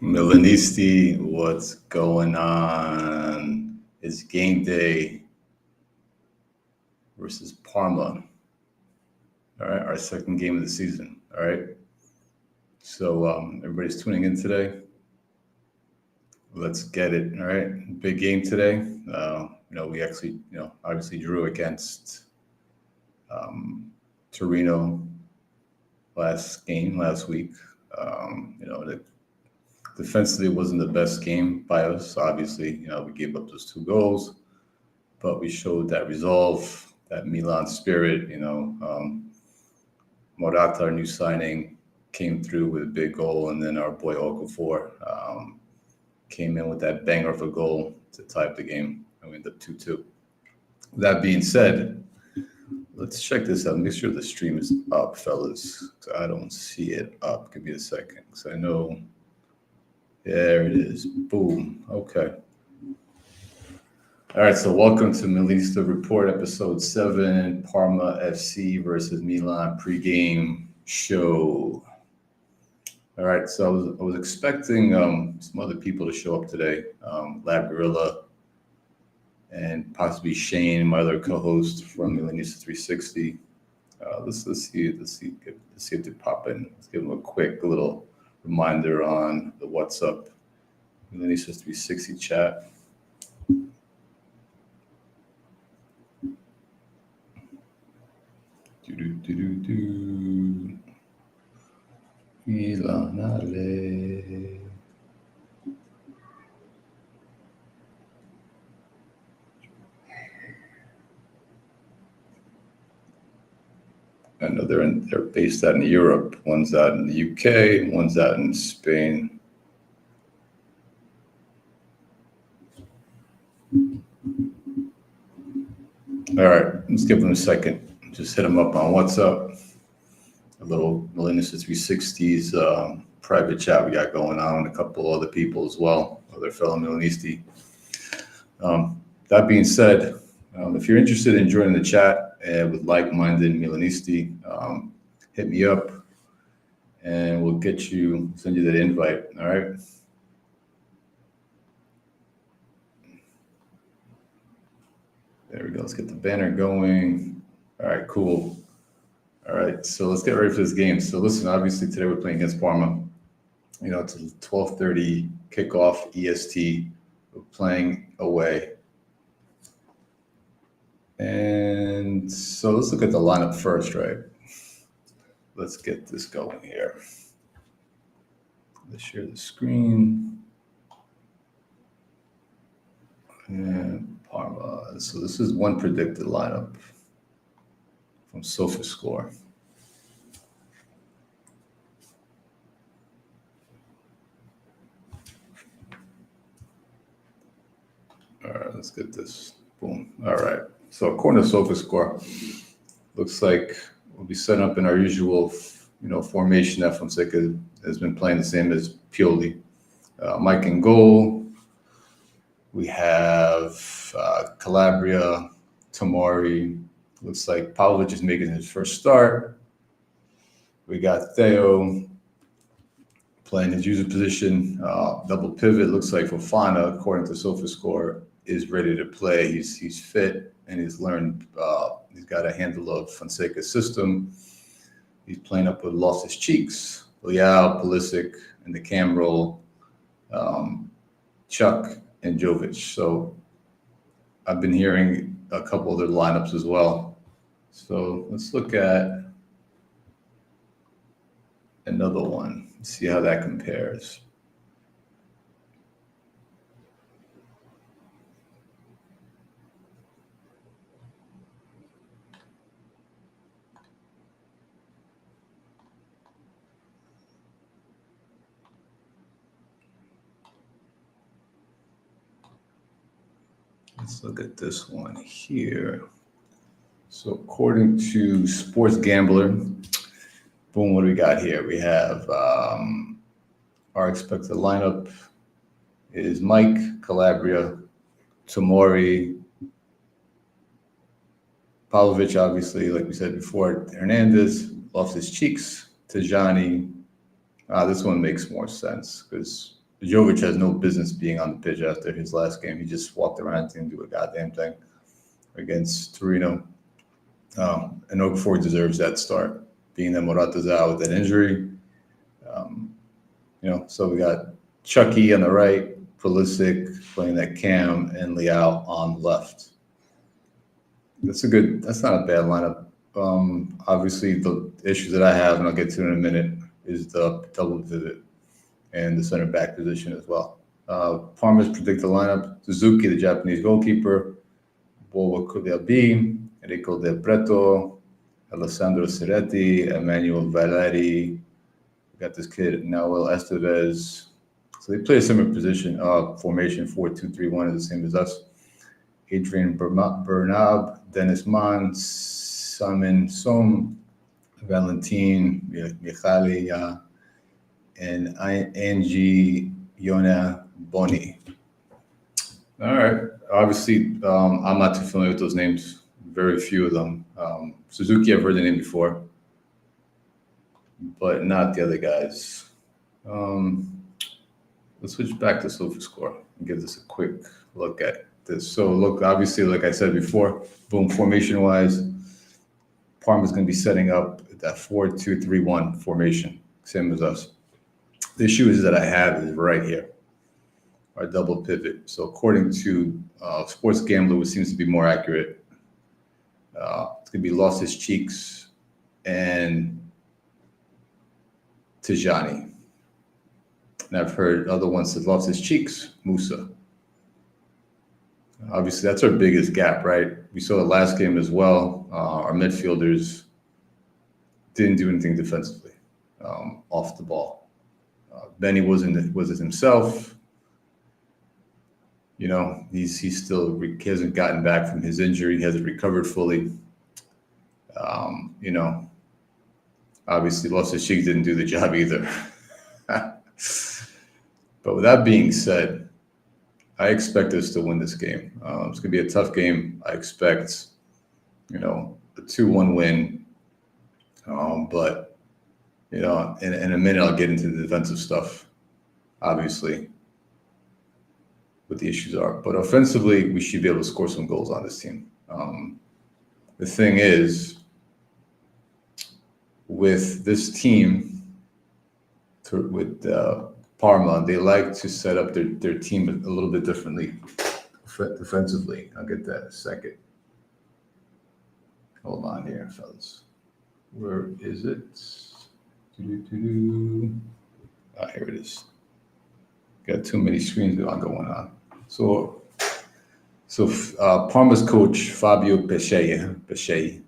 Milanisti, what's going on? It's game day versus Parma. All right, our second game of the season. All right. So everybody's tuning in today. Let's get it. All right. Big game today. We actually, obviously drew against Torino last week. Defensively, it wasn't the best game by us. Obviously, we gave up those 2 goals, but we showed that resolve, that Milan spirit. Morata, our new signing, came through with a big goal, and then our boy Okafor came in with that banger of a goal to tie up the game, and we ended up 2-2. That being said, let's check this out. Make sure the stream is up, fellas. I don't see it up. Give me a second, because I know. There it is. Boom. Okay. All right. So welcome to Milanista Report, episode 7, Parma FC versus Milan pregame show. All right. So I was expecting some other people to show up today. Lab Gorilla and possibly Shane, my other co-host from Milanista 360. Let's see if they pop in. Let's give them a quick little reminder on the What's Up Milanista 360 chat. Milanale. I know they're based out in Europe. One's out in the UK, one's out in Spain. All right, let's give them a second. Just hit them up on WhatsApp. A little Milanista 360's private chat we got going on, a couple other people as well, other fellow Milanisti. That being said, if you're interested in joining the chat with like-minded Milanisti, hit me up and we'll send you that invite. All right. There we go. Let's get the banner going. All right, cool. All right, so let's get ready for this game. So listen, obviously today we're playing against Parma. It's a 12:30 kickoff EST. We're playing away. And so let's look at the lineup first, right? Let's get this going here. Let's share the screen. And Parma. So this is one predicted lineup from SofaScore. All right, let's get this. Boom. All right. So according to SofaScore, looks like we'll be setting up in our usual, formation that Fonseca has been playing, the same as Pioli. Mike in goal. We have Calabria, Tomori. Looks like Pavlovic is making his first start. We got Theo playing his usual position, double pivot. Looks like Fofana, according to SofaScore, is ready to play. He's fit and he's learned. He's got a handle of Fonseca's system. He's playing up with Loftus-Cheeks, Leao, Pulisic, and the cam roll, Chuck and Jovic. So I've been hearing a couple other lineups as well. So let's look at another one, see how that compares. Let's look at this one here. So according to Sports Gambler, boom, what do we got here? We have our expected lineup is Mike, Calabria, Tomori, Pavlovic, obviously, like we said before, Hernandez, Loftus-Cheeks, Tajani. This one makes more sense because Jovic has no business being on the pitch after his last game. He just walked around and didn't do a goddamn thing against Torino. And Okafor deserves that start, being that Morata's out with an injury. So we got Chucky on the right, Pulisic playing that cam, and Leao on the left. That's not a bad lineup. Obviously, the issues that I have, and I'll get to in a minute, is the double pivot and the center back position as well. Parma's predicted lineup: Suzuki, the Japanese goalkeeper, Boba Kuliabi, Enrico Del Preto, Alessandro Ceretti, Emmanuel Valeri. We got this kid, Noel Estevez. So they play a similar position, formation 4-2-3-1 is the same as us. Adrian Bernab, Dennis Mann, Simon Som, Valentin Michali, and Angie Yona Boni. All right. Obviously, I'm not too familiar with those names. Very few of them. Suzuki, I've heard the name before, but not the other guys. Let's switch back to SofaScore and give this a quick look at this. So look, obviously, like I said before, boom, formation-wise, Parma's going to be setting up that 4-2-3-1 formation, same as us. The issue is that I have is right here, our double pivot. So according to Sports Gambler, which seems to be more accurate, it's going to be Loftus-Cheeks and Tijani. And I've heard other ones that Loftus-Cheeks, Musa. Obviously, that's our biggest gap, right? We saw the last game as well. Our midfielders didn't do anything defensively off the ball. Benny wasn't himself. He's still he hasn't gotten back from his injury. He hasn't recovered fully. Obviously, Loftus-Cheeks didn't do the job either. But with that being said, I expect us to win this game. It's going to be a tough game. I expect, a 2-1 win. But, in a minute, I'll get into the defensive stuff, obviously, what the issues are. But offensively, we should be able to score some goals on this team. The thing is, with this team, with Parma, they like to set up their team a little bit differently defensively. I'll get that in a second. Hold on here, fellas. Where is it? Here it is. Got too many screens going on. So Parma's coach, Fabio Pesce,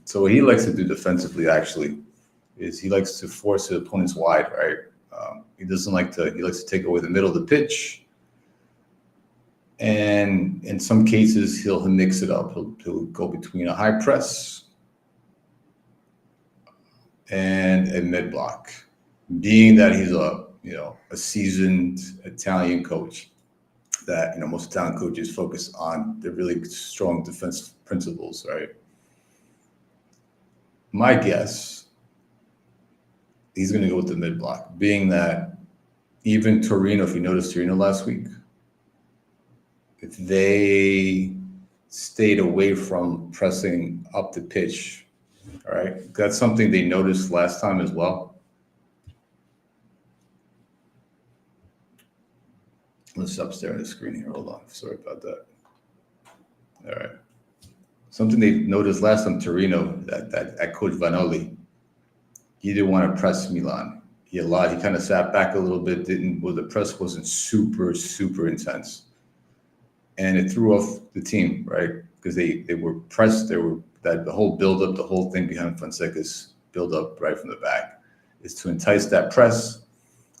so what he likes to do defensively, actually, is he likes to force the opponents wide, right? He likes to take away the middle of the pitch. And in some cases, he'll mix it up. He'll go between a high press and a mid block. Being that he's a seasoned Italian coach, that most Italian coaches focus on the really strong defensive principles, right? My guess, he's going to go with the mid block, being that even Torino, if you noticed Torino last week, if they stayed away from pressing up the pitch, all right, that's something they noticed last time as well. Let's up there on the screen here. Hold on. Sorry about that. All right. Something they noticed last time, Torino, that Coach Vanoli, he didn't want to press Milan. He kind of sat back a little bit, the press wasn't super, super intense. And it threw off the team, right? Because they were pressed. The whole build-up, the whole thing behind Fonseca's build-up right from the back is to entice that press,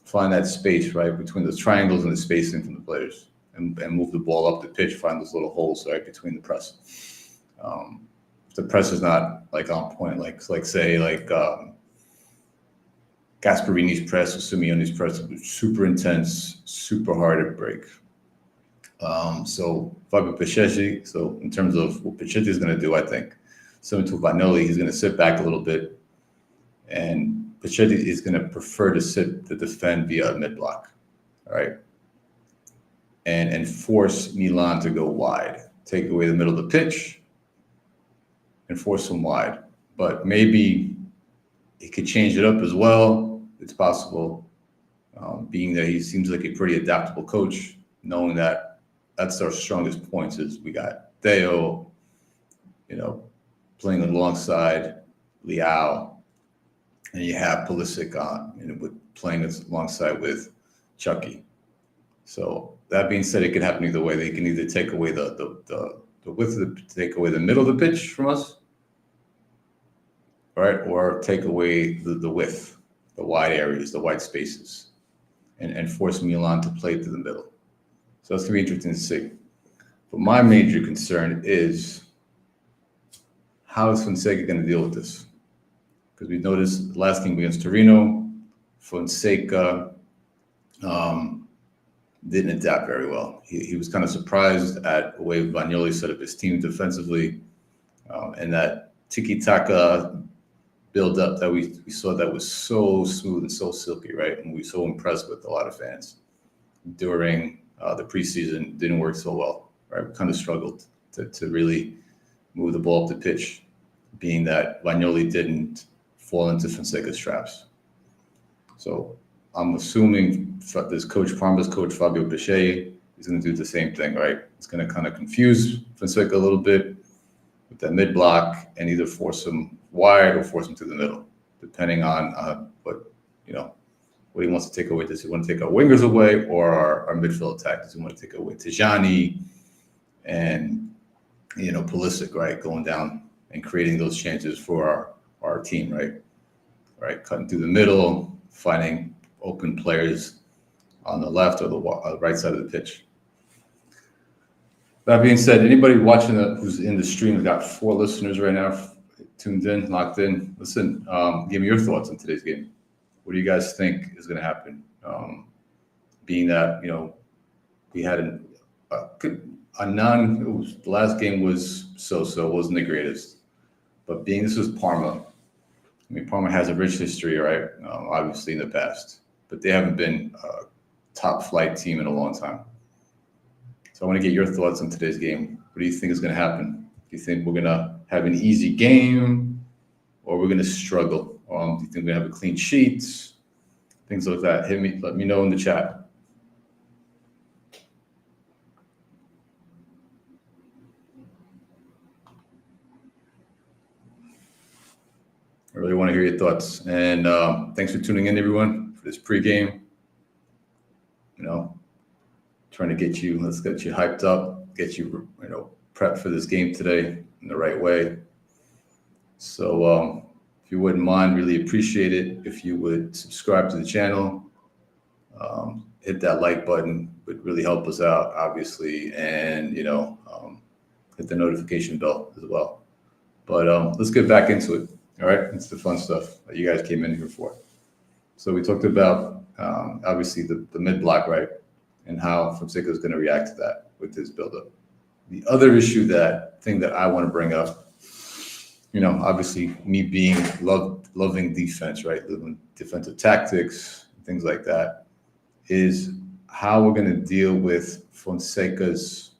find that space, right, between those triangles and the spacing from the players, and move the ball up the pitch, find those little holes, right, between the press. If the press is not, on point, Gasparini's press or Simeone's press, super intense, super hard to break. So Fabio Pesce, so in terms of what Pesce is going to do, I think, similar to Vanoli, he's going to sit back a little bit, and Pesce is going to prefer to defend via mid block. all right, and force Milan to go wide, take away the middle of the pitch, and force them wide. But maybe he could change it up as well. It's possible, being that he seems like a pretty adaptable coach, knowing that that's our strongest points is we got Theo, playing alongside Liao, and you have Pulisic on, playing alongside with Chucky. So that being said, it could happen either way. They can either take away the width of take away the middle of the pitch from us, right, or take away the width, the wide areas, the wide spaces, and force Milan to play through the middle. So that's gonna be interesting to see. But my major concern is how is Fonseca going to deal with this? Because we noticed the last game against Torino, Fonseca didn't adapt very well. He was kind of surprised at the way Vagnoli set up his team defensively, and that tiki-taka build-up that we saw that was so smooth and so silky, right? And we were so impressed with a lot of fans during the preseason. Didn't work so well, right? We kind of struggled to really move the ball up the pitch, being that Vagnoli didn't fall into Fonseca's traps. So I'm assuming this coach, Parma's coach, Fabio Pesce, is going to do the same thing, right? It's going to kind of confuse Fonseca a little bit with that mid block and either force him wide or force him to the middle, depending on what he wants to take away. Does he want to take our wingers away or our midfield attack? Does he want to take away Tijani and Pulisic, right, going down and creating those chances for our team, right, cutting through the middle, finding open players on the left or the right side of the pitch. That being said, anybody watching who's in the stream, we've got 4 listeners right now, tuned in, locked in. Listen, give me your thoughts on today's game. What do you guys think is going to happen? Being that we had the last game was so-so, wasn't the greatest. But being this was Parma, Parma has a rich history, right? Obviously in the past, but they haven't been a top flight team in a long time. So I want to get your thoughts on today's game. What do you think is going to happen? Do you think we're going to have an easy game, or we're going to struggle? Do you think we're going to have a clean sheet? Things like that. Let me know in the chat. I really want to hear your thoughts. And thanks for tuning in, everyone, for this pregame. Trying to let's get you hyped up, get you, prepped for this game today in the right way. So if you wouldn't mind, really appreciate it if you would subscribe to the channel, hit that like button, would really help us out, obviously, and hit the notification bell as well. But let's get back into it. All right, it's the fun stuff that you guys came in here for. So we talked about obviously the mid block, right, and how Fonseca is going to react to that with his buildup. The other thing that I want to bring up, obviously me being loving defense, right, loving defensive tactics, things like that, is how we're going to deal with Fonseca's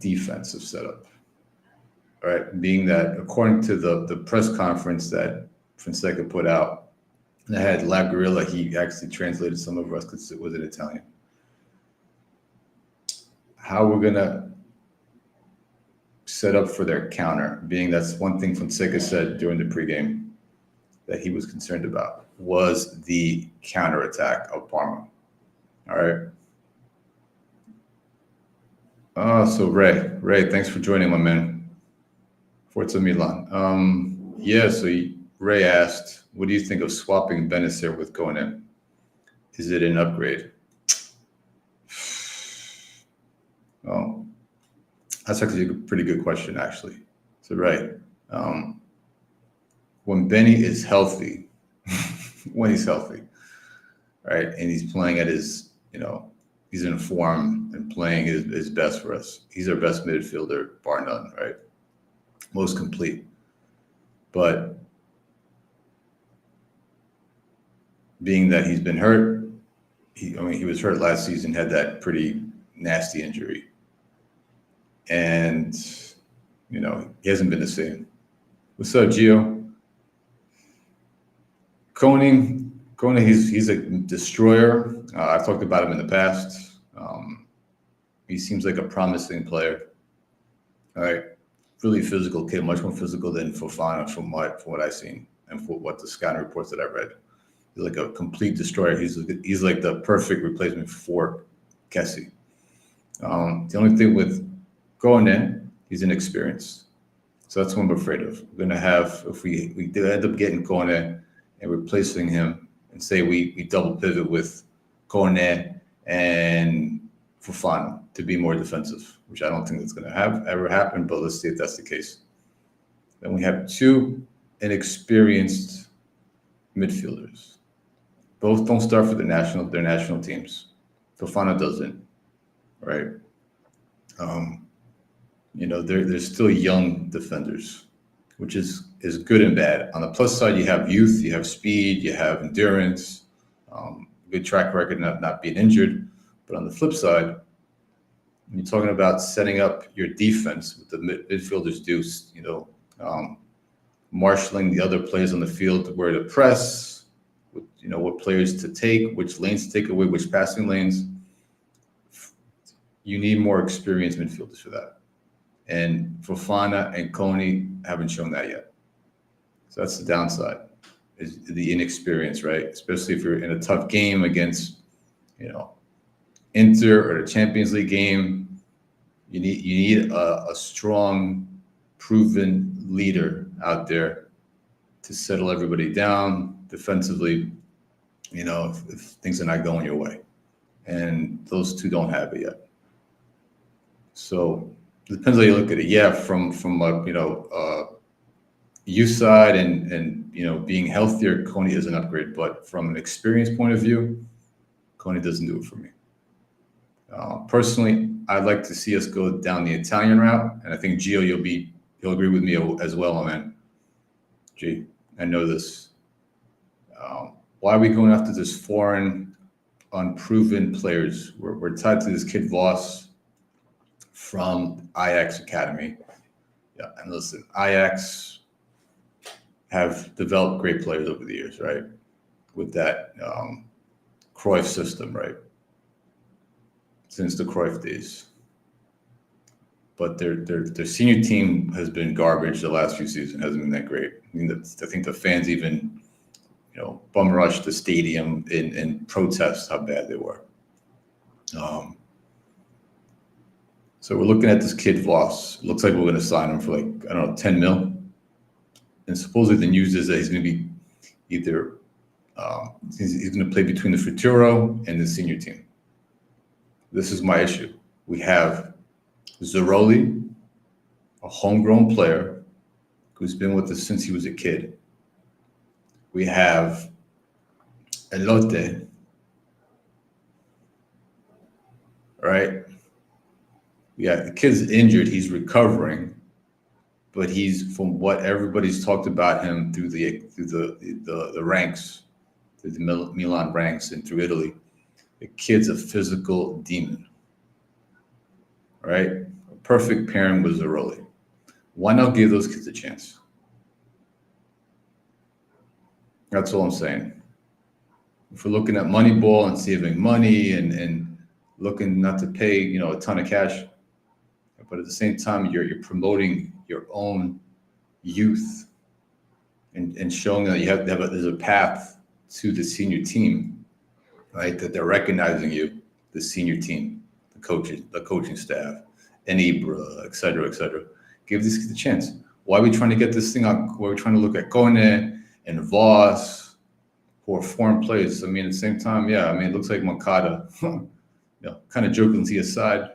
defensive setup. All right, being that according to the press conference that Fonseca put out, that had La Guerrilla, he actually translated some of us because it was in Italian. How we're gonna set up for their counter, being that's one thing Fonseca said during the pregame that he was concerned about, was the counterattack of Parma. All right. So Ray, thanks for joining, my man. Forza Milan. So Ray asked, what do you think of swapping Benacer with going in? Is it an upgrade? Oh, that's actually a pretty good question, actually. So Ray, when Benny is healthy, when he's healthy, right, and he's playing at his, he's in form and playing his best for us. He's our best midfielder, bar none, right? Most complete. But being that he's been hurt. He was hurt last season, had that pretty nasty injury. And, he hasn't been the same. What's up, Gio? Koning, he's a destroyer. I've talked about him in the past. He seems like a promising player. All right. Really physical kid, much more physical than Fofana from what I've seen and for what the scouting reports that I read. He's like a complete destroyer. He's like the perfect replacement for Kessie. The only thing with going in, he's inexperienced. So that's what I'm afraid of. We're going to have, if we do end up getting Kone and replacing him, and say we double pivot with Kone and Fofana to be more defensive, which I don't think that's going to ever happen, but let's see if that's the case. Then we have two inexperienced midfielders. Both don't start for their national teams. Fofana doesn't, right? They're still young defenders, which is good and bad. On the plus side, you have youth, you have speed, you have endurance, good track record, not being injured. But on the flip side, when you're talking about setting up your defense, what the midfielders do, marshaling the other players on the field, where to press, what players to take, which lanes to take away, which passing lanes. You need more experienced midfielders for that. And Fofana and Kone haven't shown that yet. So that's the downside, is the inexperience, right? Especially if you're in a tough game against, Inter or the Champions League game. You need a strong, proven leader out there to settle everybody down defensively, if things are not going your way. And those two don't have it yet. So it depends how you look at it. Yeah, from a youth side and being healthier, Kone is an upgrade. But from an experience point of view, Kone doesn't do it for me. Personally, I'd like to see us go down the Italian route, and I think Gio, you'll agree with me as well, man. G, I know this. Why are we going after this foreign, unproven players? We're tied to this kid Voss from Ajax Academy. Yeah, and listen, Ajax have developed great players over the years, right? With that Cruyff system, right? Since the Cruyff days. But their senior team has been garbage the last few seasons. Hasn't been that great. I think the fans even, bum rushed the stadium in protest how bad they were. So we're looking at this kid Voss. Looks like we're going to sign him for 10 mil. And supposedly the news is that he's going to be either he's going to play between the Futuro and the senior team. This is my issue. We have Zeroli, a homegrown player who's been with us since he was a kid. We have Elote, right? Yeah, the kid's injured. He's recovering, but he's, from what everybody's talked about him through the ranks, through the Milan ranks and through Italy, the kid's a physical demon, right? A perfect pairing with Zeroli. Why not give those kids a chance? That's all I'm saying. If we're looking at Moneyball and saving money and looking not to pay, a ton of cash, but at the same time, you're promoting your own youth and showing that there's a path to the senior team, right? That they're recognizing you, the senior team, the coaching staff, and Ibra, et cetera, et cetera. Give these kids a chance. Why are we trying to get this thing on? Why are we trying to look at Kone and Voss, who are foreign players? At the same time, it looks like Moncada, kind of jokingly aside,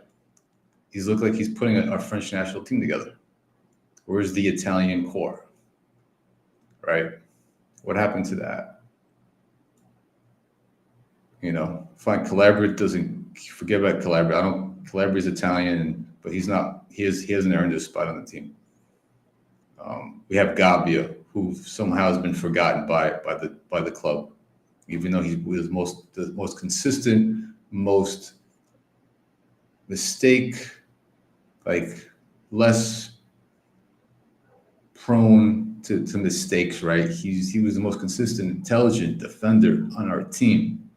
he's looked like he's putting our French national team together. Where's the Italian core, right? What happened to that? Fine, Calabria doesn't, forget about Calabria. Calabria's Italian, but he's not, he hasn't earned his spot on the team. We have Gabbia, who somehow has been forgotten by the club. even though he was the most consistent, most mistake, like less prone to mistakes, right? He was the most consistent, intelligent defender on our team,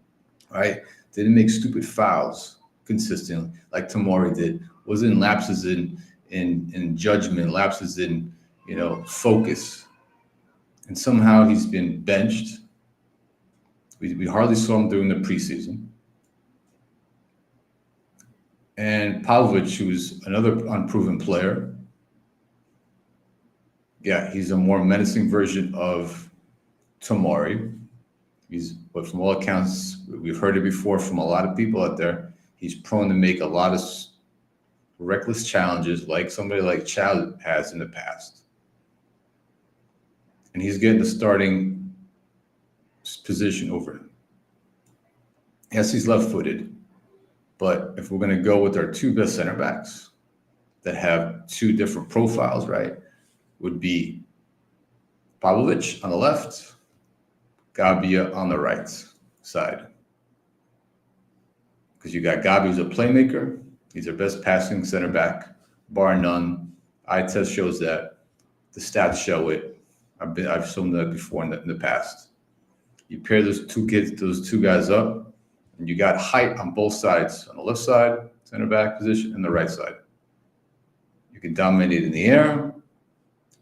right? Didn't make stupid fouls consistently like Tomori did. Wasn't lapses in judgment, lapses in focus. And somehow he's been benched. We hardly saw him during the preseason. And Pavlovic, who's another unproven player, yeah, he's a more menacing version of Tomori. But from all accounts, we've heard it before from a lot of people out there, he's prone to make a lot of reckless challenges like somebody like Chow has in the past. And he's getting the starting position over him. Yes, he's left-footed. But if we're going to go with our two best center backs that have two different profiles, right, would be Pavlovic on the left, Gabbia on the right side. Because you got Gabbia, who's a playmaker. He's our best passing center back, bar none. Eye test shows that. The stats show it. I've shown that before in the past. You pair those two guys up, and you got height on both sides, on the left side, center back position, and the right side. You can dominate in the air.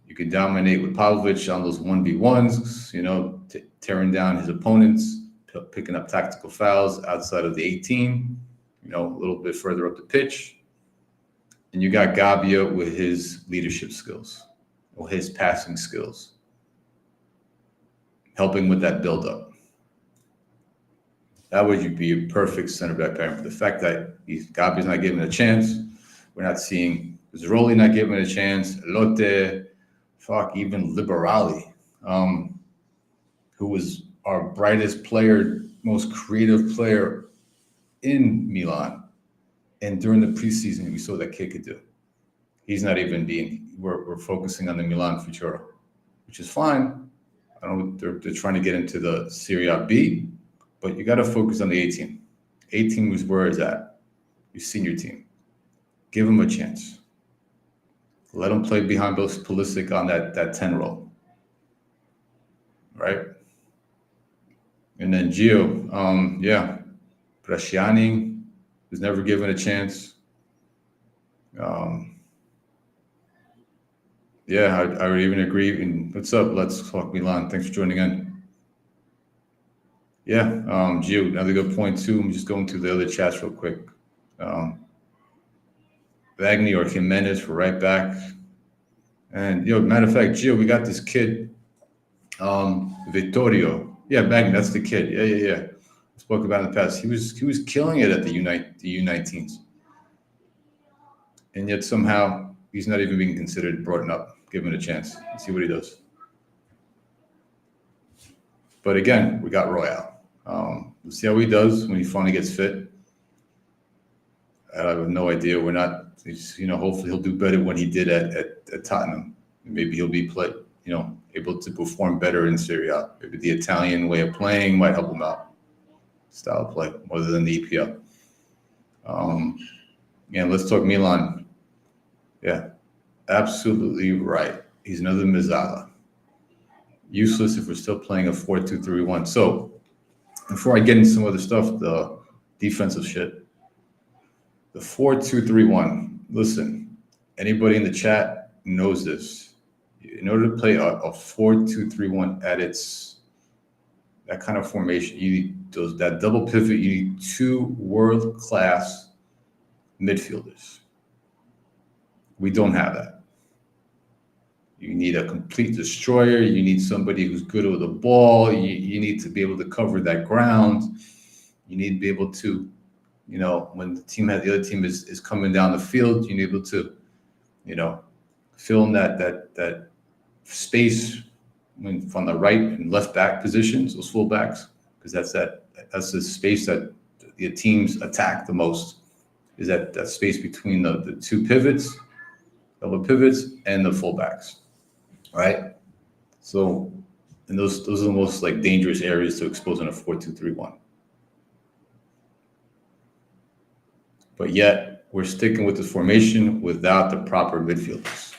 You can dominate with Pavlovic on those 1v1s, tearing down his opponents, picking up tactical fouls outside of the 18, a little bit further up the pitch. And you got Gabbia with his leadership skills, or his passing skills, helping with that build-up. That would be a perfect center back pairing. For the fact that Gabbia's not giving a chance, we're not seeing Zeroli not giving a chance, Lotte, even Liberali, who was our brightest player, most creative player in Milan. And during the preseason, we saw that kid could do. He's not even we're focusing on the Milan Futuro, which is fine. I don't know, they're trying to get into the Serie A B, but you got to focus on the 18. 18 was where it's at, your senior team. Give him a chance. Let him play behind both Pulisic on that 10 role, right? And then Gio, Bresciani was never given a chance. I would even agree. And what's up? Let's talk Milan. Thanks for joining in. Yeah, Gio, another good point too. I'm just going through the other chats real quick. Bagni or Jimenez for right back. And, matter of fact, Gio, we got this kid, Vittorio. Yeah, Bagni, that's the kid. Yeah. Spoke about in the past. He was killing it at the U19s. And yet somehow he's not even being considered, brought up, given a chance. Let's see what he does. But again, we got Royale. We'll see how he does when he finally gets fit. I have no idea. We're not, hopefully he'll do better when he did at Tottenham. Maybe he'll be able to perform better in Serie A. Maybe the Italian way of playing might help him out. Style of play, other than the EPL. Let's talk Milan. Yeah, absolutely right. He's another Mezzala. Useless if we're still playing a 4-2-3-1. So, before I get into some other stuff, the defensive shit, the 4-2-3-1. Listen, anybody in the chat knows this. In order to play a 4-2-3-1 at that kind of formation, you need that double pivot. You need two world-class midfielders. We don't have that. You need a complete destroyer. You need somebody who's good with the ball. You need to be able to cover that ground. You need to be able to, when the other team is coming down the field, you need to be able to, fill in that space from the right and left back positions, those full backs, because that's the space that the teams attack the most, is that space between the two pivots, double pivots, and the full backs, right? So And those are the most like dangerous areas to expose in a 4-2-3-1. But yet we're sticking with this formation without the proper midfielders.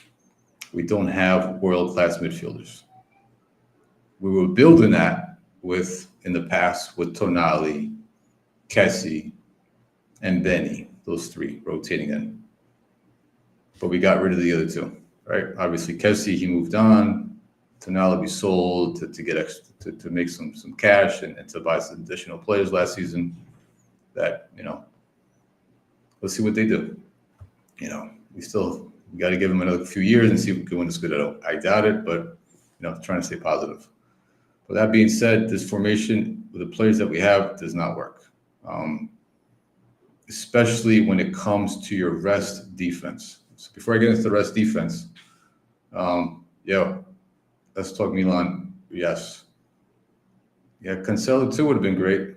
We don't have world-class midfielders. We were building that in the past with Tonali, Kessie, and Benny, those three rotating in. But we got rid of the other two, right? Obviously, Kessie, he moved on. Tonali be sold to get extra, to make some cash and to buy some additional players last season. That, let's see what they do. We got to give them another few years and see if we can win this good. I doubt it, but trying to stay positive. But that being said, this formation with the players that we have does not work, especially when it comes to your rest defense. So before I get into the rest defense, let's talk Milan. Yes. Yeah, Cancelo too would have been great.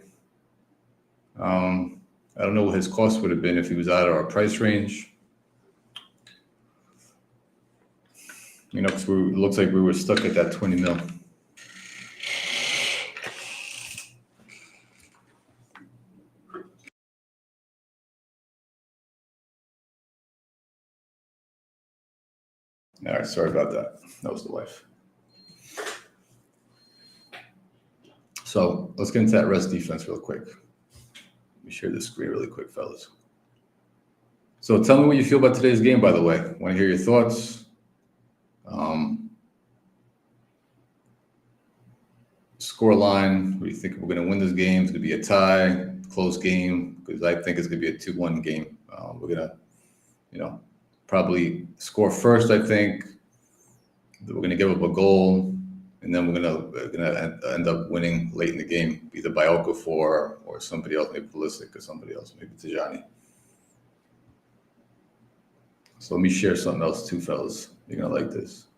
I don't know what his cost would have been if he was out of our price range. Because it looks like we were stuck at that 20 mil. All right, sorry about that. That was the wife. So let's get into that rest defense real quick. Let me share this screen really quick, fellas. So tell me what you feel about today's game, by the way. Want to hear your thoughts. Score line. What do you think we're going to win this game? It's going to be a tie, close game, because I think it's going to be a 2-1 game. We're going to, probably score first, I think. We're going to give up a goal, and then we're going to end up winning late in the game, either by Okafor or somebody else, maybe Pulisic or somebody else, maybe Tijani. So let me share something else too, fellas. You're going to like this.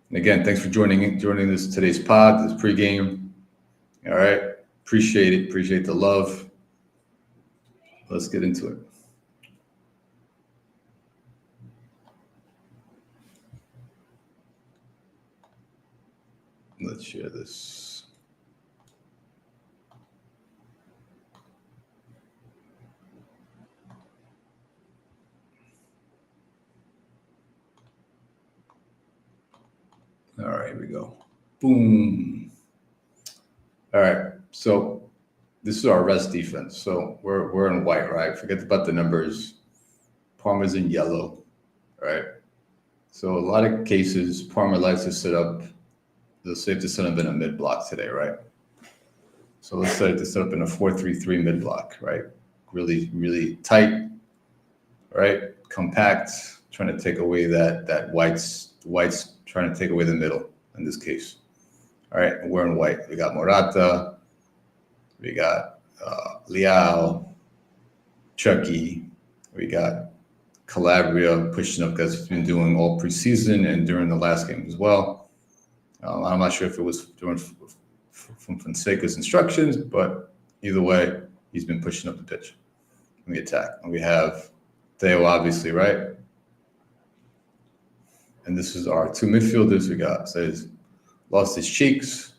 And again, thanks for joining today's pod, this pregame. All right. Appreciate it. Appreciate the love. Let's get into it. Let's share this. All right, here we go. Boom. All right, so this is our rest defense. So we're in white, right? Forget about the numbers. Parma's in yellow, right? So a lot of cases, Parma likes to set up. They'll save to set up in a mid block today, right? So let's say to set up in a 4-3-3 mid block, right? Really, really tight, right? Compact, trying to take away that white's trying to take away the middle in this case. All right, and we're in white. We got Morata, we got Leao, Chucky, we got Calabria pushing up because he's been doing all preseason and during the last game as well. I'm not sure if it was from Fonseca's instructions, but either way, he's been pushing up the pitch in the attack. And we have Theo, obviously, right? And this is our two midfielders. We got, so he's lost his cheeks.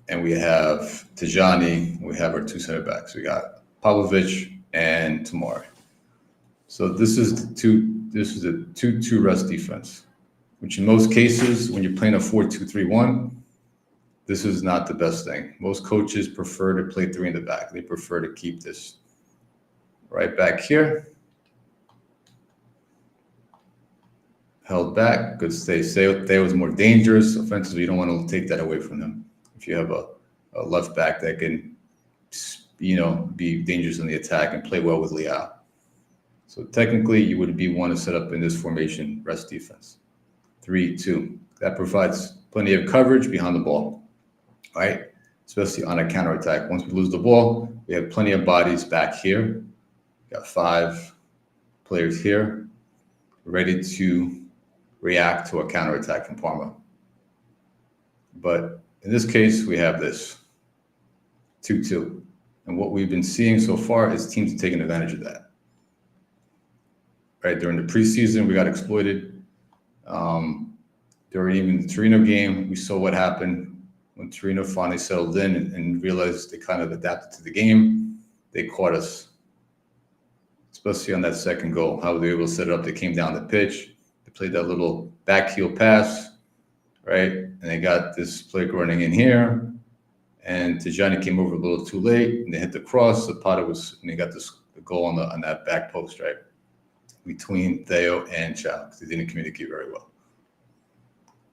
And we have Tijani. We have our two center backs. We got Pavlovic and Tomori. So this is the 2-2 rest defense, which in most cases, when you're playing a 4-2-3-1, this is not the best thing. Most coaches prefer to play 3 in the back. They prefer to keep this right back here, held back, because they say they was more dangerous offensively. You don't want to take that away from them. If you have a left back that can, be dangerous in the attack and play well with Leao. So technically, you would want to set up in this formation rest defense, 3-2. That provides plenty of coverage behind the ball, right? Especially on a counterattack. Once we lose the ball, we have plenty of bodies back here. We got 5 players here ready to react to a counterattack from Parma. But in this case, we have this 2-2. And what we've been seeing so far is teams taking advantage of that. Right, during the preseason, we got exploited. During even the Torino game, we saw what happened when Torino finally settled in and realized they kind of adapted to the game. They caught us, especially on that second goal, how they were able to set it up. They came down the pitch. They played that little back heel pass, right? And they got this play running in here. And Tijani came over a little too late, and they hit the cross. Zapata and they got the goal on that back post, right? Between Theo and Chow, because they didn't communicate very well.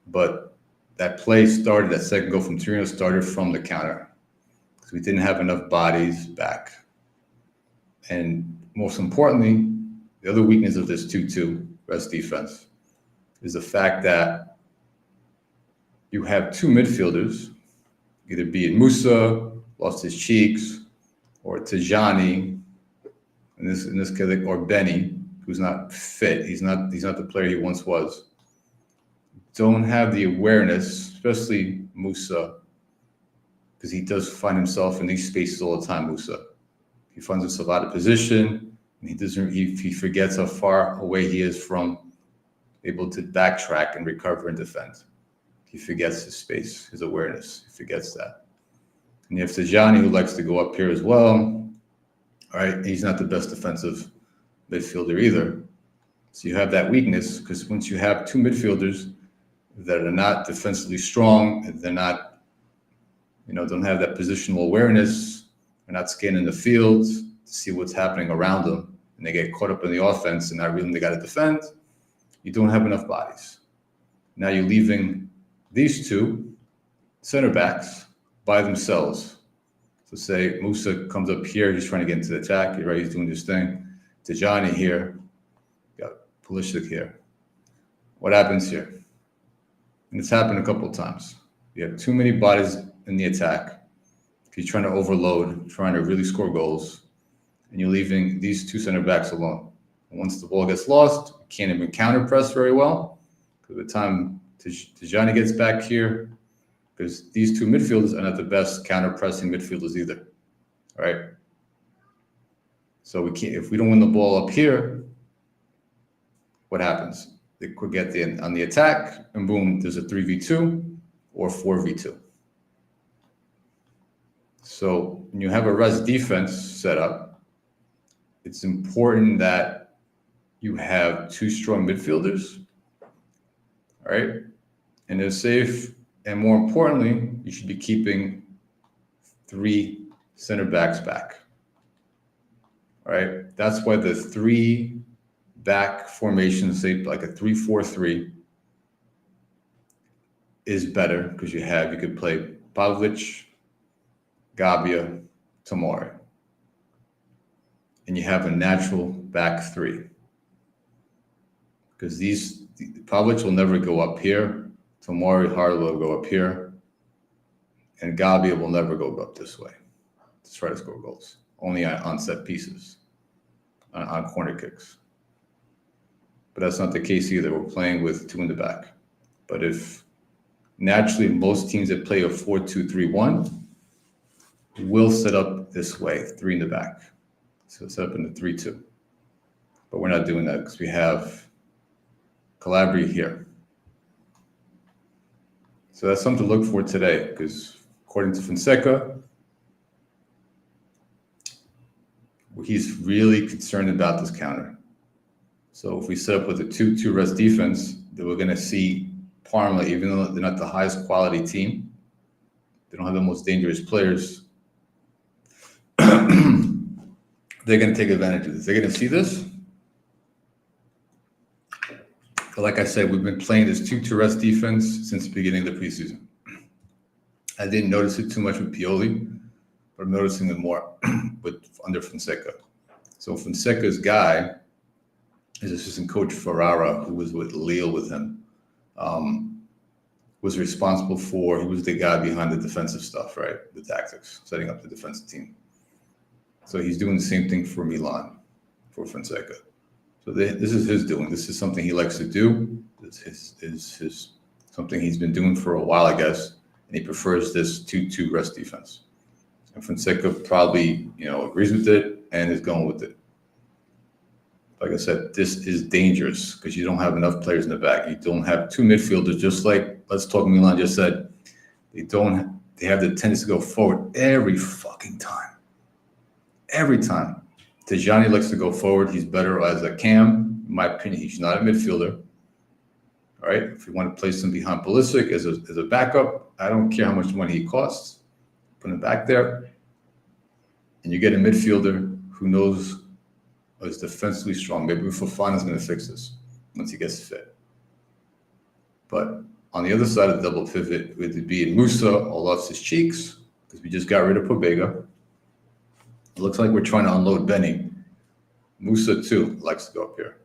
But that play started, that second goal from Torino started from the counter, because we didn't have enough bodies back. And most importantly, the other weakness of this 2-2 rest defense is the fact that you have two midfielders, either be it Musa, lost his cheeks, or Tijani, in this case, or Benny, who's not fit. He's not the player he once was. Don't have the awareness, especially Musa, because he does find himself in these spaces all the time, Musa. He finds himself out of position, and he forgets how far away he is from able to backtrack and recover and defend. He forgets his space, his awareness. He forgets that. And you have Tijani, who likes to go up here as well. All right, he's not the best defensive midfielder either. So you have that weakness, because once you have two midfielders that are not defensively strong, and they're not, don't have that positional awareness, they're not scanning the field to see what's happening around them, and they get caught up in the offense and not realizing they got to defend, you don't have enough bodies. Now you're leaving these two center backs by themselves. So say Musa comes up here, he's trying to get into the attack, right? He's doing his thing. Tijani here, got Pulisic here. What happens here? And it's happened a couple of times. You have too many bodies in the attack. You're trying to overload, trying to really score goals, and you're leaving these two center backs alone. And once the ball gets lost, you can't even counter press very well. Because by the time Tijani gets back here, because these two midfielders are not the best counter pressing midfielders either. All right. So we can't, if we don't win the ball up here, what happens? They could get on the attack, and boom, there's a 3v2 or 4v2. So when you have a rest defense set up, it's important that you have two strong midfielders, all right? And they're safe, and more importantly, you should be keeping three center backs back, all right? That's why the three back formation, say like a 3-4-3, is better, because you could play Pavlic, Gabbia, Tomori, and you have a natural back three, because Pavlic will never go up here, Tomori hardly will go up here, and Gabbia will never go up this way to try to score goals, only on set pieces, on corner kicks. But that's not the case either. We're playing with two in the back. But if naturally most teams that play a 4-2-3-1 will set up this way, three in the back. So set up in the 3-2. But we're not doing that, because we have Calabria here. So that's something to look for today, because according to Fonseca, he's really concerned about this counter. So if we set up with a 2-2 rest defense, then we're going to see Parma, even though they're not the highest quality team, they don't have the most dangerous players, they're going to take advantage of this. They're going to see this. But like I said, we've been playing this 2-2 rest defense since the beginning of the preseason. I didn't notice it too much with Pioli, but I'm noticing it more under Fonseca. So Fonseca's guy, his assistant coach Ferrara, who was with Lille with him, was responsible he was the guy behind the defensive stuff, right? The tactics, setting up the defensive team. So he's doing the same thing for Milan, for Fonseca. So this is his doing. This is something he likes to do. This is something he's been doing for a while, I guess, and he prefers this 2-2 rest defense. And Fonseca probably, agrees with it and is going with it. like I said, this is dangerous because you don't have enough players in the back. You don't have two midfielders, just like Let's Talk Milan just said. They have the tendency to go forward every fucking time. Every time. Tijani likes to go forward. He's better as a cam, in my opinion. He's not a midfielder. All right. If you want to place him behind Pulisic as a backup, I don't care how much money he costs. Put him back there. And you get a midfielder who knows is defensively strong. Maybe Fofana's going to fix this once he gets fit. But on the other side of the double pivot, it would be Musa all lost his cheeks because we just got rid of Pobega. It looks like we're trying to unload Benny. Musa, too, likes to go up here.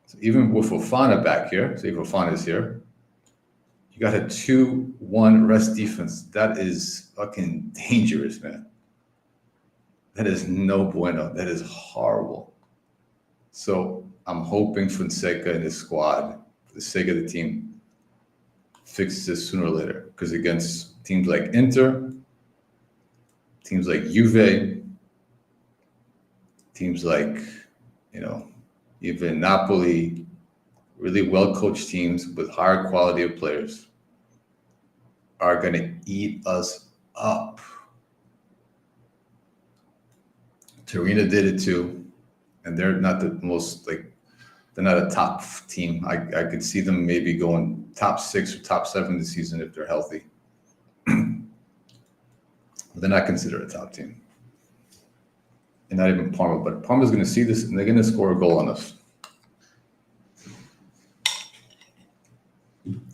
So even with Fofana back here, say Fofana is here, you got a 2-1 rest defense. That is fucking dangerous, man. That is no bueno. That is horrible. So I'm hoping Fonseca and his squad, for the sake of the team, fixes this sooner or later. Because against teams like Inter, teams like Juve, teams like, even Napoli, really well-coached teams with higher quality of players are going to eat us up. Torino did it too, and they're not the most, they're not a top team. I could see them maybe going top 6 or top 7 this season if they're healthy. They're not considered a top team. And not even Parma, but Parma's going to see this and they're going to score a goal on us.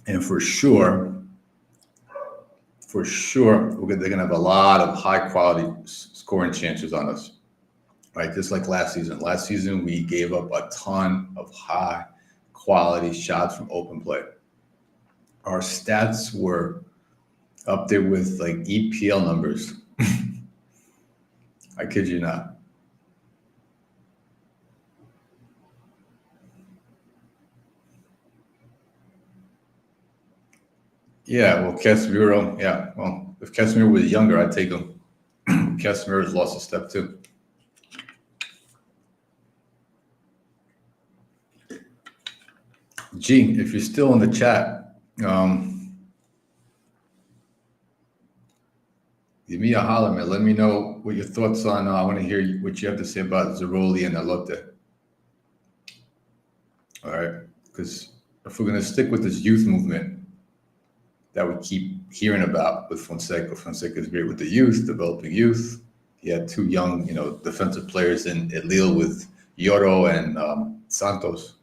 And for sure, they're going to have a lot of high quality scoring chances on us. Right, just like last season. Last season, we gave up a ton of high quality shots from open play. Our stats were up there with EPL numbers. I kid you not. Yeah, well, Casemiro, yeah. Well, if Casemiro was younger, I'd take him. Casemiro's lost a step too. G, if you're still in the chat, give me a holler, man. Let me know what your thoughts on. I want to hear what you have to say about Zeroli and Alote. All right, because if we're going to stick with this youth movement that we keep hearing about with Fonseca, Fonseca's great with the youth, developing youth. He had 2 young, defensive players at Lille with Yoro and Santos.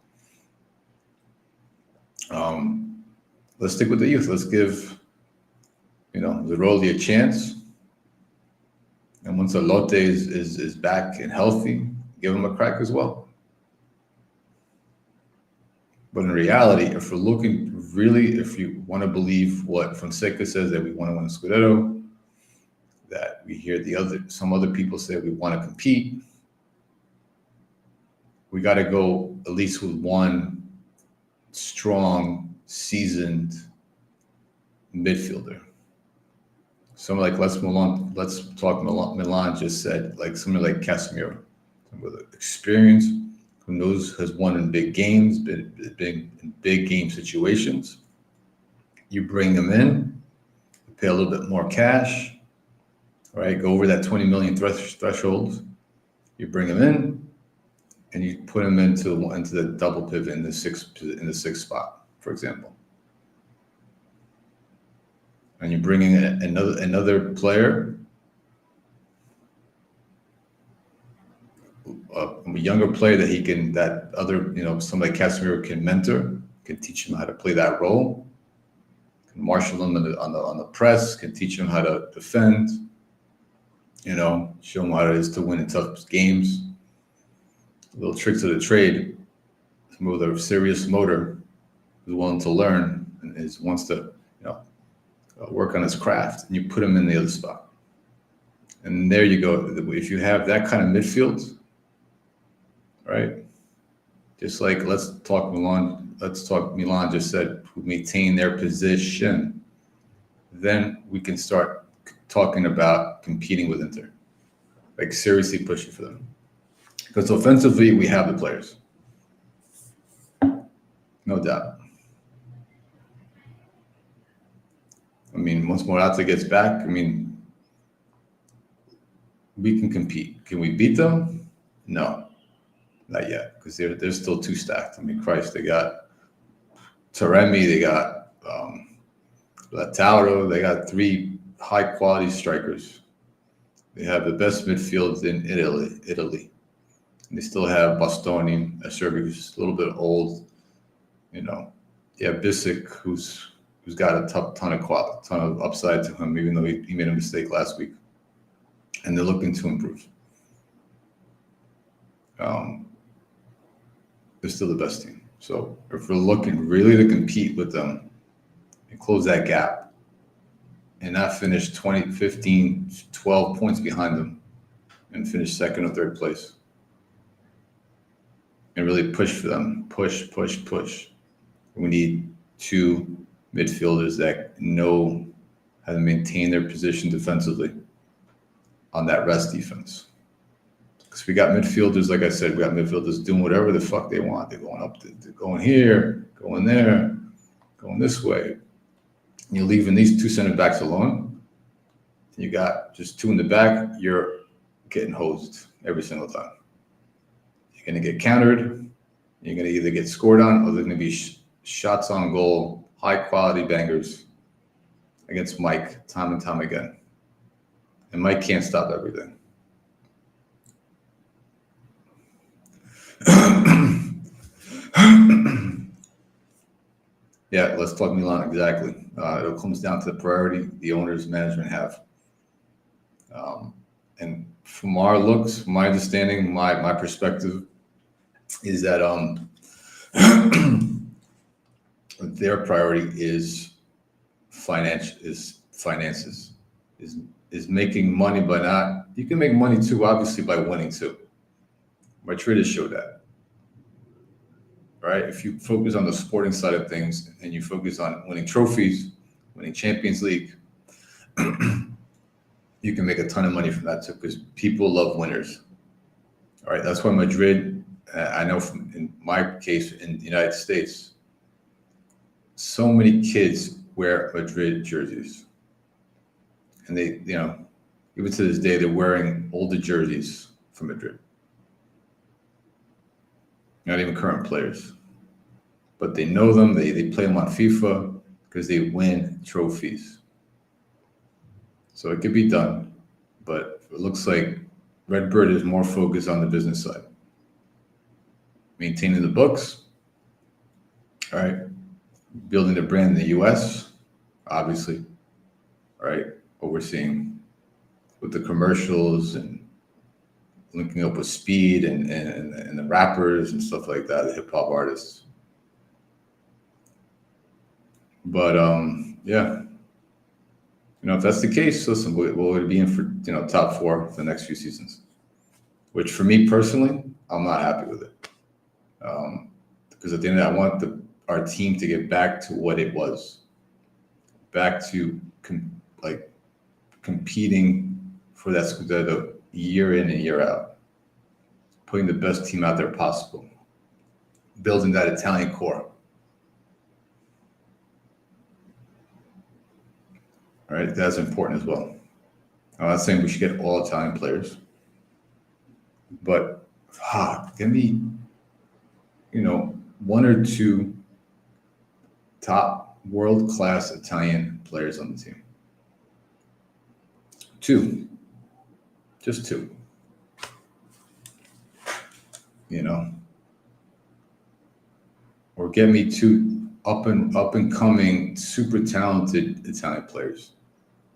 Let's stick with the youth. Let's give, Zeroli a chance. And once Alote is back and healthy, give him a crack as well. But in reality, if we're looking really, if you want to believe what Fonseca says, that we want to win a Scudetto, that we hear some other people say we want to compete, we got to go at least with one strong, seasoned midfielder. Someone like Let's Talk Milan just said, someone like Casemiro, with experience, who has won in big games, been in big game situations. You bring them in, you pay a little bit more cash, all right? Go over that 20 million threshold. You bring them in, and you put them into the double pivot in the sixth spot, for example. And you bring in another player, a younger player somebody Casemiro can mentor, can teach him how to play that role, can marshal him on the press, can teach him how to defend, show him how it is to win in tough games. Little tricks of the trade. Someone with a serious motor who's willing to learn and wants to, work on his craft, and you put him in the other spot. And there you go. If you have that kind of midfield, right? Just like Let's Talk Milan just said, who maintain their position, then we can start talking about competing with Inter, seriously pushing for them. Because offensively, we have the players. No doubt. I mean, once Morata gets back, I mean, we can compete. Can we beat them? No, not yet, because they're still too stacked. I mean, Christ, they got Taremi, they got Lautaro, they got 3 high-quality strikers. They have the best midfield in Italy. And they still have Bastoni, a Serbian who's a little bit old. You know, they have Bisic, who's got a ton of upside to him, even though he made a mistake last week. And they're looking to improve. They're still the best team. So if we're looking really to compete with them and close that gap and not finish 20, 15, 12 points behind them and finish second or third place and really push for them, push. We need 2 midfielders that know how to maintain their position defensively on that rest defense. Because we got midfielders, like I said, we got midfielders doing whatever the fuck they want. They're going up, they're going here, going there, going this way. And you're leaving these 2 center backs alone. You got just 2 in the back, you're getting hosed every single time. You're going to get countered. You're going to either get scored on or there's going to be shots on goal, high-quality bangers against Mike time and time again. And Mike can't stop everything. Yeah, let's talk Milan, exactly. It comes down to the priority the owners management have. And from our looks, my understanding, my perspective is that their priority is finances, is making money, but not, you can make money too, obviously, by winning too. Madrid has showed that. Right? If you focus on the sporting side of things and you focus on winning trophies, winning Champions League, you can make a ton of money from that too, because people love winners. All right, that's why Madrid, I know from in my case in the United States, so many kids wear Madrid jerseys. And they, even to this day, they're wearing older jerseys for Madrid. Not even current players. But they know them, they play them on FIFA because they win trophies. So it could be done, but it looks like Redbird is more focused on the business side. Maintaining the books, all right, building the brand in the US, obviously, all right, what we're seeing with the commercials and linking up with Speed and the rappers and stuff like that, the hip hop artists. But yeah, if that's the case, listen, we'll be in for top 4 for the next few seasons. Which for me personally, I'm not happy with it. Because at the end of that, I want our team to get back to what it was, back to competing for the year in and year out, putting the best team out there possible, building that Italian core. All right, that's important as well. I'm not saying we should get all Italian players, but give me, 1 or 2 top world-class Italian players on the team. 2, just 2. Or get me 2 up and coming, super talented Italian players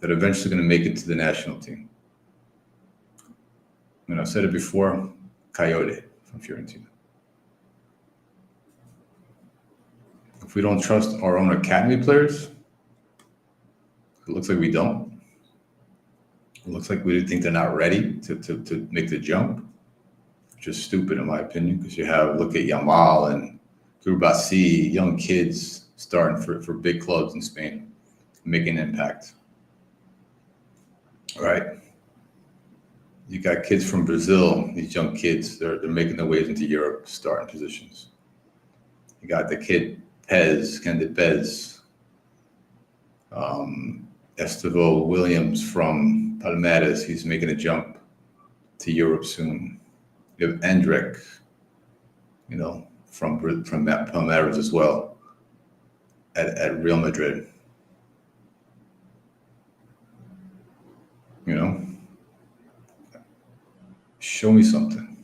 that are eventually going to make it to the national team. And I've said it before, Coyote from Fiorentina. If we don't trust our own academy players, it looks like we don't. It looks like we think they're not ready to make the jump, which is stupid in my opinion, because look at Yamal and Grubasi, young kids starting for big clubs in Spain, making an impact. All right. You got kids from Brazil, these young kids, they're making their ways into Europe, starting positions. You got the kid Candid Pez, Estevo Williams from Palmeiras, he's making a jump to Europe soon. You have Endrick, from Palmeiras as well, at Real Madrid. Show me something.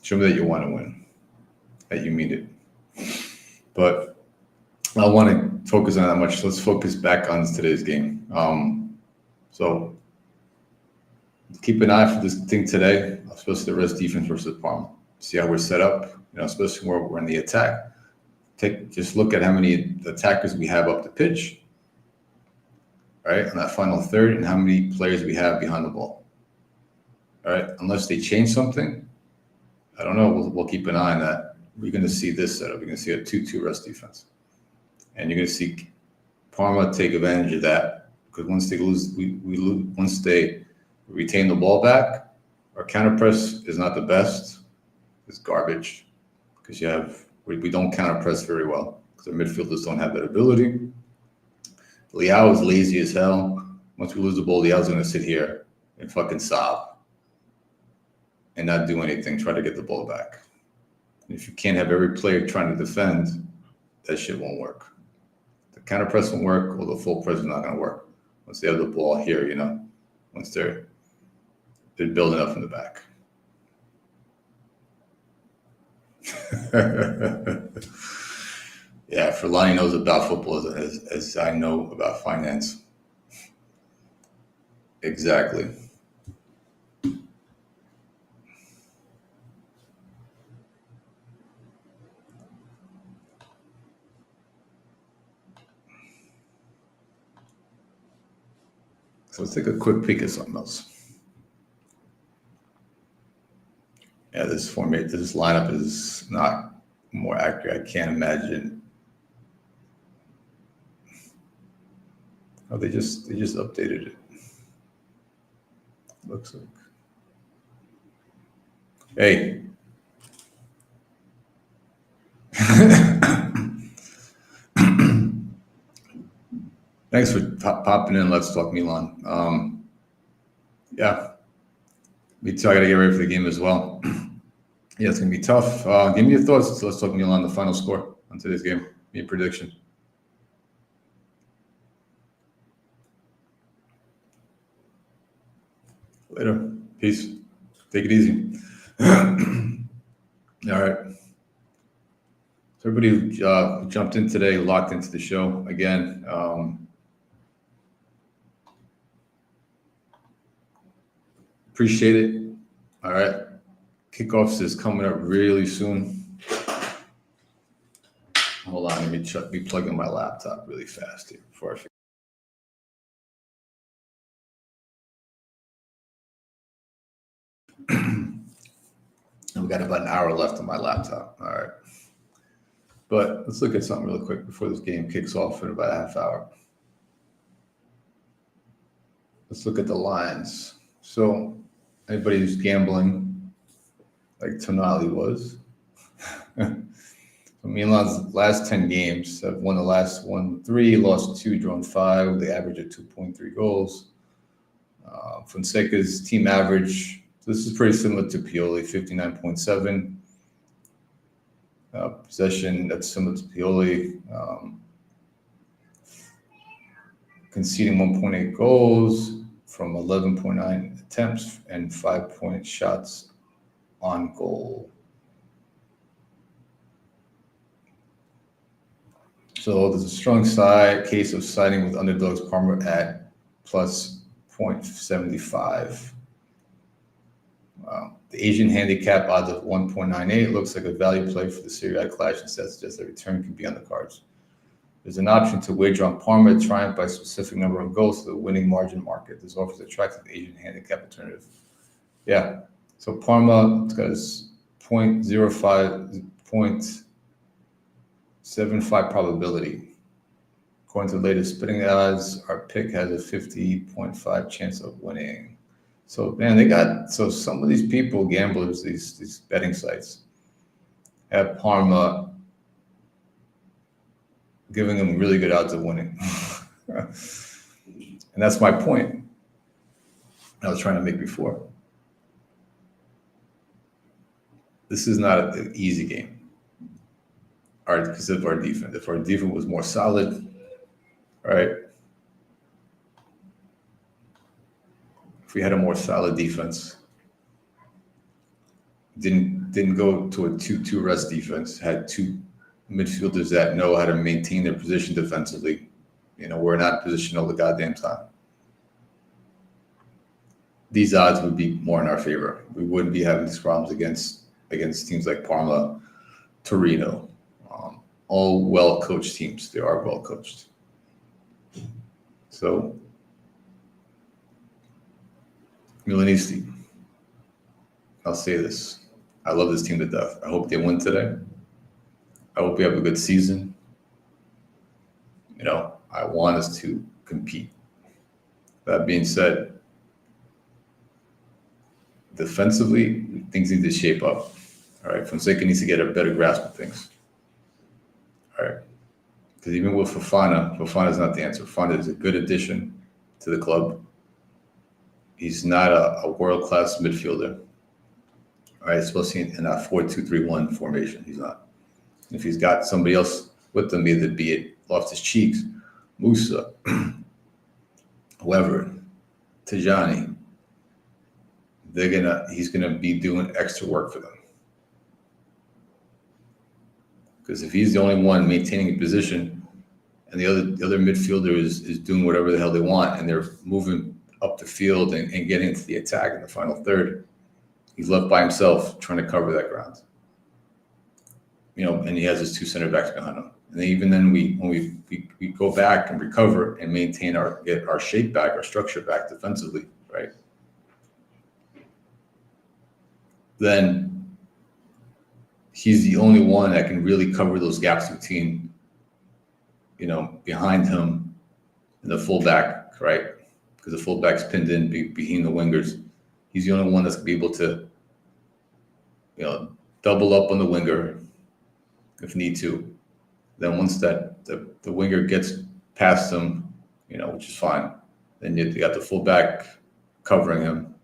Show me that you want to win, that you mean it. But I want to focus on that much. Let's focus back on today's game. So keep an eye for this thing today, especially the rest defense versus Parma. See how we're set up, especially where we're in the attack. Just look at how many attackers we have up the pitch, right, in that final third, and how many players we have behind the ball. All right, unless they change something, I don't know. We'll keep an eye on that. We're going to see this setup. We're going to see a 2-2 rest defense, and you're going to see Parma take advantage of that, because once they lose, we lose. Once they retain the ball back, our counter press is not the best. It's garbage, because we don't counter press very well, because our midfielders don't have that ability. Leao is lazy as hell. Once we lose the ball, Leao's going to sit here and fucking sob and not do anything, try to get the ball back. And if you can't have every player trying to defend, that shit won't work. The counter press won't work, or the full press is not going to work once they have the ball here, once they're building up from the back. Yeah, Furlani knows about football as I know about finance. Exactly. So let's take a quick peek at something else. Yeah, this lineup is not more accurate. I can't imagine. Oh, they just updated it. Looks like. Hey. Thanks for popping in. Let's talk Milan. Yeah, me too. I got to get ready for the game as well. Yeah, it's going to be tough. Give me your thoughts. Let's talk Milan, the final score on today's game. Give me a prediction. Later. Peace. Take it easy. All right. So everybody who jumped in today, locked into the show again. Appreciate it. All right. Kickoffs is coming up really soon. Hold on. Let me be plugging my laptop really fast here before I forget. I've got about an hour left on my laptop. All right. But let's look at something really quick before this game kicks off in about a half hour. Let's look at the lines. So anybody who's gambling, like Tonali was, so Milan's last 10 games have won the last 3, lost 2, drawn 5. They average at 2.3 goals. Fonseca's team average, this is pretty similar to Pioli, 59.7. Possession, that's similar to Pioli. Conceding 1.8 goals from 11.9 attempts and 5-point shots on goal. So there's a strong case of siding with underdogs Parma at plus 0.75. The Asian handicap odds of 1.98 looks like a value play for the Serie A clash, and suggests that return can be on the cards. There's an option to wager on Parma to triumph by a specific number of goals to the winning margin market. This offers attractive Asian handicap alternative. Yeah, so Parma, it's got a 0.75 probability According to the latest betting odds, our pick has a 50.5 chance of winning. So man, some of these people, gamblers, these betting sites, have Parma giving them really good odds of winning. And that's my point I was trying to make before. This is not an easy game. Because of our defense. If our defense was more solid, right? If we had a more solid defense, didn't go to a 2-2 rest defense, had two midfielders that know how to maintain their position defensively. We're not in position all the goddamn time. These odds would be more in our favor. We wouldn't be having these problems against teams like Parma, Torino, all well-coached teams. They are well-coached. So, Milanisti, I'll say this. I love this team to death. I hope they win today. I hope we have a good season. I want us to compete. That being said, defensively, things need to shape up. All right, Fonseca needs to get a better grasp of things. All right, because even with Fofana is not the answer. Fofana is a good addition to the club. He's not a world-class midfielder. All right, especially in that 4-2-3-1 formation, he's not. If he's got somebody else with him, either be it Loftus-Cheeks, Musa, whoever, Tajani, he's gonna be doing extra work for them. Because if he's the only one maintaining a position and the other midfielder is doing whatever the hell they want and they're moving up the field and getting into the attack in the final third, he's left by himself trying to cover that ground. And he has his two center backs behind him. And even then when we go back and recover and maintain get our shape back, our structure back defensively, right? Then he's the only one that can really cover those gaps between, behind him and the fullback, right? Because the fullback's pinned in behind the wingers. He's the only one that's going to be able to, double up on the winger if need to. Then once the winger gets past him, which is fine, then you got the fullback covering him,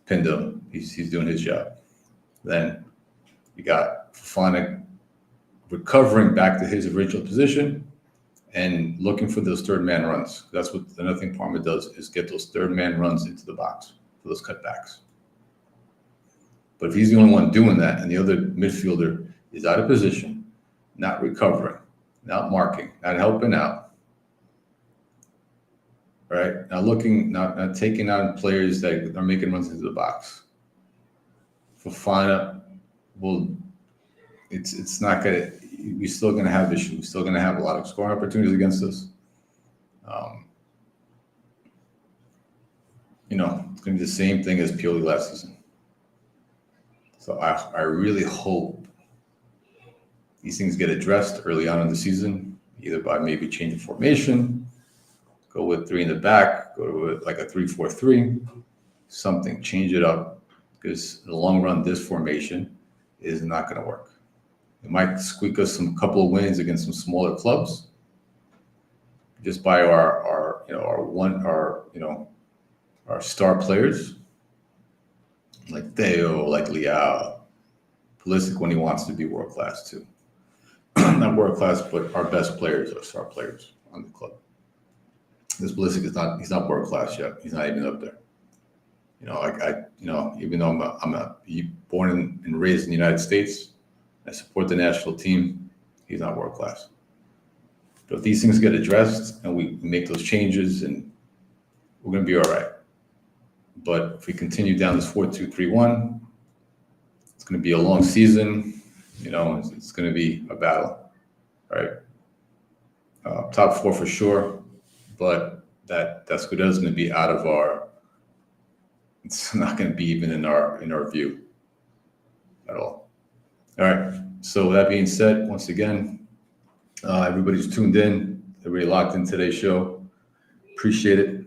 pinned him. He's doing his job. Then you got Fofana recovering back to his original position and looking for those third man runs. That's what another thing Parma does is get those third man runs into the box for those cutbacks. But if he's the only one doing that and the other midfielder is out of position, not recovering, not marking, not helping out, right? Not taking on players that are making runs into the box. Fofana it's not gonna. We're still gonna have issues. We're still gonna have a lot of scoring opportunities against us. It's gonna be the same thing as Pioli last season. So I really hope these things get addressed early on in the season, either by maybe changing formation, go with three in the back, go with like a 3-4-3, something, change it up, because in the long run, this formation is not going to work. It might squeak us some couple of wins against some smaller clubs, just by our star players like Theo, like Leao, Pulisic when he wants to be world class too. Not world class, but our best players are star players on the club. This Pulisic he's not world class yet. He's not even up there. Even though I'm born and raised in the United States, I support the national team. He's not world class. But if these things get addressed and we make those changes, and we're going to be all right. But if we continue down this 4-2-3-1, it's going to be a long season. It's going to be a battle, right? Top four for sure, but that Scudetto is going to be out of our. It's not going to be even in our view at all. All right. So that being said, once again, everybody's tuned in. Everybody locked in today's show. Appreciate it.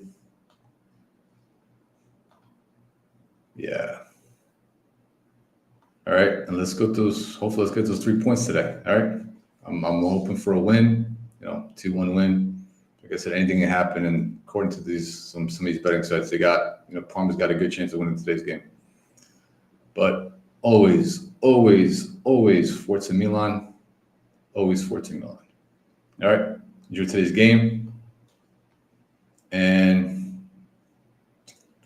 Yeah. All right, and let's go those. Hopefully, let's get those 3 points today. All right, I'm hoping for a win. 2-1 win. Like I said, anything can happen. And according to these some of these betting sites, they got Parma's got a good chance of winning today's game. But always Forza Milan. Always Forza Milan. All right, enjoy today's game, and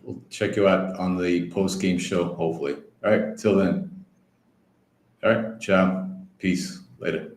we'll check you out on the post-game show. Hopefully. All right, till then. All right, ciao. Peace. Later.